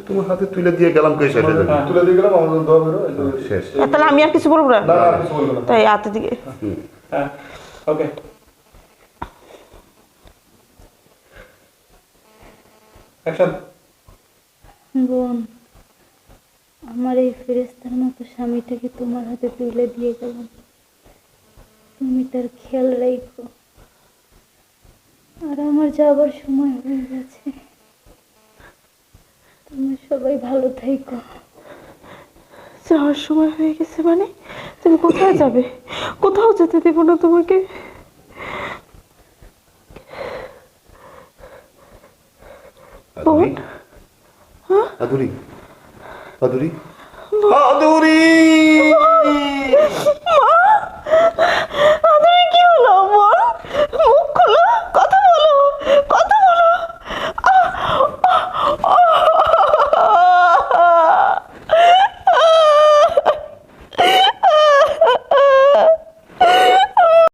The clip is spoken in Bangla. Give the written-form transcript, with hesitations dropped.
তোমার হাতে তুলে দিয়ে গেলাম কে শেষ হয়ে যাবে তুলে দিয়ে গেলাম আমাদের দোয়া করো শেষ তাহলে আমি আর কিছু বলবো না না আর কিছু বলবো না তাই হাতে দিকে হ্যাঁ ওকে অ্যাকশন বোন, আমার এই ফেরেশতার মতো স্বামীটাকে তোমার হাতে তুলে দিয়ে গেলাম, তুমি তার খেয়াল রাখো। আর আমার যাবার সময় হয়ে গেছে, তুমি সবাই ভালো থেকো। যাওয়ার সময় হয়ে গেছে মানে তুমি কোথায় যাবে? কোথাও যেতে দেব না তোমাকে। বোন আদুরি আদুরি আদুরি মা